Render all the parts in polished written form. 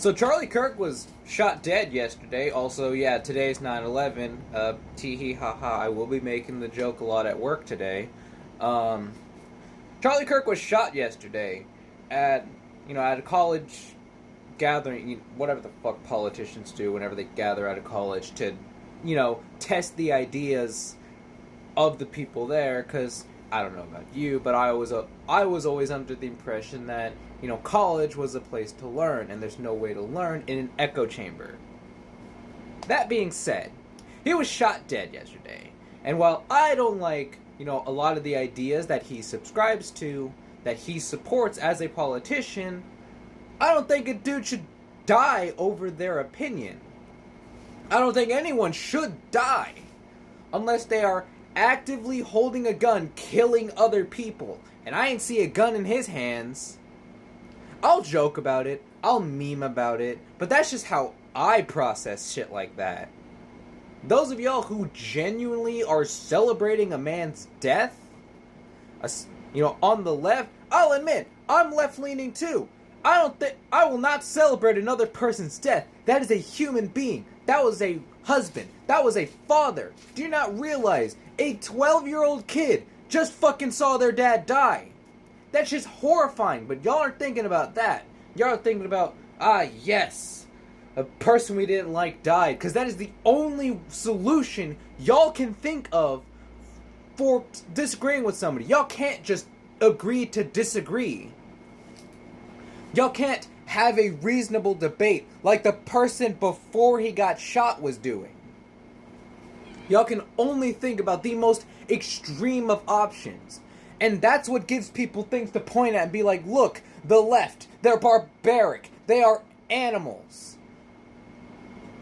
So Charlie Kirk was shot dead yesterday. Also, yeah, today's 9/11. Tee hee ha ha. I will be making the joke a lot at work today. Um, Charlie Kirk was shot yesterday at at a college gathering, whatever the fuck politicians do whenever they gather at a college to, test the ideas of the people there. Because I don't know about you, but I was always under the impression that college was a place to learn, and there's no way to learn in an echo chamber. That being said, he was shot dead yesterday, and while I don't like a lot of the ideas that he subscribes to, that he supports as a politician, I don't think a dude should die over their opinion. I don't think anyone should die unless they are actively holding a gun, killing other people. And I ain't see a gun in his hands. I'll joke about it, I'll meme about it, but that's just how I process shit like that. Those of y'all who genuinely are celebrating a man's death, on the left, I'll admit, I'm left-leaning too. I will not celebrate another person's death. That is a human being. That was a husband. That was a father. Do you not realize a 12-year-old kid just fucking saw their dad die? That's just horrifying, but y'all aren't thinking about that. Y'all are thinking about, yes, a person we didn't like died, because that is the only solution y'all can think of for disagreeing with somebody. Y'all can't just agree to disagree. Y'all can't have a reasonable debate like the person before he got shot was doing. Y'all can only think about the most extreme of options. And that's what gives people things to point at and be like, look, the left, they're barbaric, they are animals.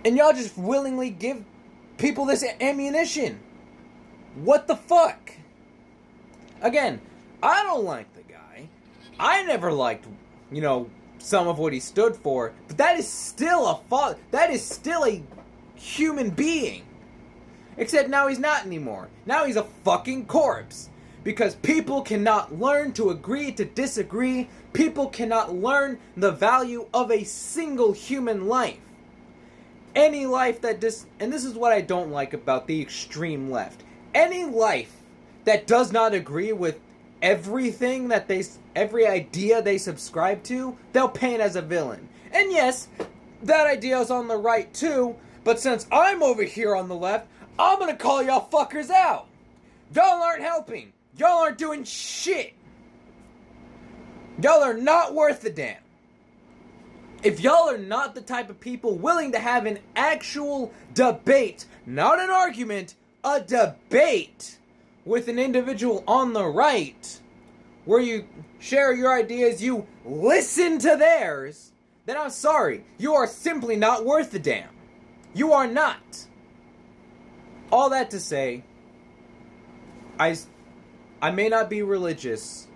And y'all just willingly give people this ammunition. What the fuck? Again, I don't like the guy. I never liked, some of what he stood for. But that is still a father. That is still a human being. Except now he's not anymore. Now he's a fucking corpse. Because people cannot learn to agree to disagree. People cannot learn the value of a single human life. Any life that and this is what I don't like about the extreme left. Any life that does not agree with everything that every idea they subscribe to, they'll paint as a villain. And yes, that idea is on the right too, but since I'm over here on the left, I'm gonna call y'all fuckers out. Y'all aren't helping. Y'all aren't doing shit. Y'all are not worth a damn. If y'all are not the type of people willing to have an actual debate, not an argument, a debate with an individual on the right, where you share your ideas, you listen to theirs, then I'm sorry, you are simply not worth a damn. You are not. All that to say, I may not be religious,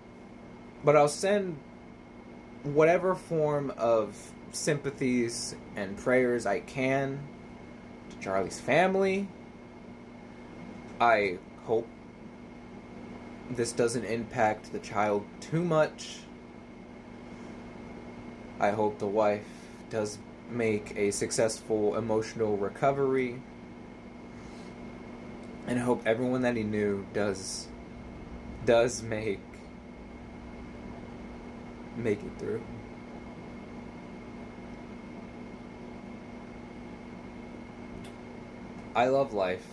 but I'll send whatever form of sympathies and prayers I can to Charlie's family. I hope this doesn't impact the child too much. I hope the wife does make a successful emotional recovery. And I hope everyone that he knew does make it through. I love life.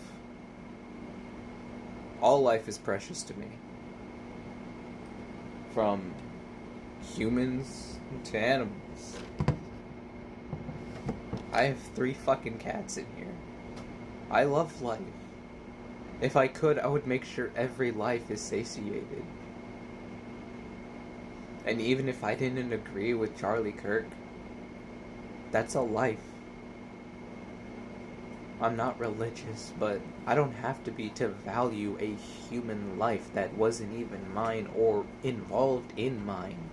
All life is precious to me. From humans to animals. I have 3 fucking cats in here. I love life. If I could, I would make sure every life is satiated. And even if I didn't agree with Charlie Kirk, that's a life. I'm not religious, but I don't have to be to value a human life that wasn't even mine or involved in mine.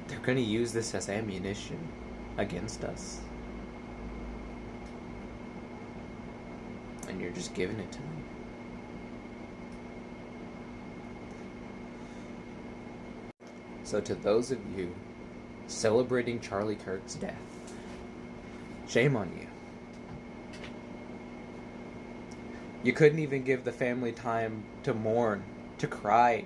They're gonna use this as ammunition against us. And you're just giving it to me. So to those of you celebrating Charlie Kirk's death, shame on you. You couldn't even give the family time to mourn, to cry,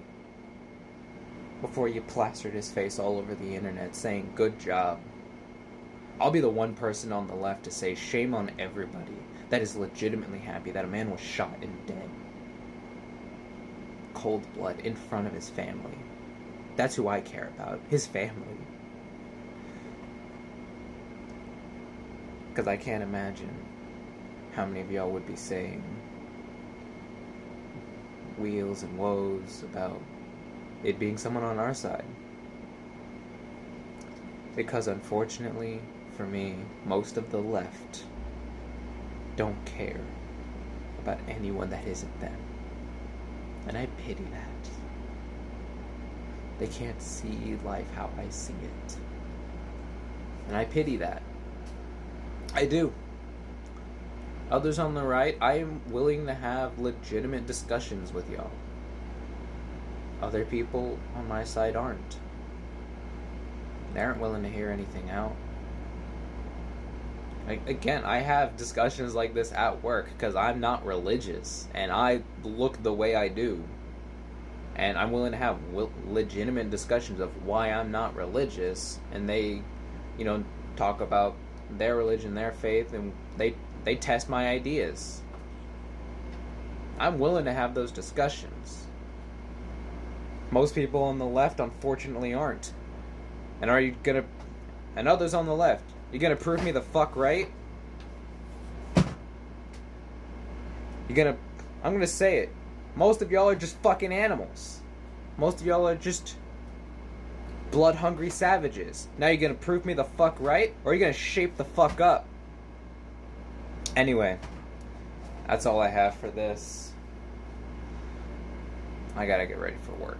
before you plastered his face all over the internet saying, good job. I'll be the one person on the left to say shame on everybody that is legitimately happy that a man was shot and dead. Cold blood in front of his family. That's who I care about, his family. Because I can't imagine how many of y'all would be saying wheels and woes about it being someone on our side. Because unfortunately, for me, most of the left don't care about anyone that isn't them. And I pity that. They can't see life how I see it. And I pity that. I do. Others on the right, I am willing to have legitimate discussions with y'all. Other people on my side aren't. They aren't willing to hear anything out. Again, I have discussions like this at work because I'm not religious and I look the way I do. And I'm willing to have legitimate discussions of why I'm not religious, and they, talk about their religion, their faith, and they test my ideas. I'm willing to have those discussions. Most people on the left, unfortunately, aren't. And and others on the left, you gonna prove me the fuck right? I'm gonna say it. Most of y'all are just fucking animals. Most of y'all are just blood-hungry savages. Now you're gonna prove me the fuck right? Or are you gonna shape the fuck up? Anyway, that's all I have for this. I gotta get ready for work.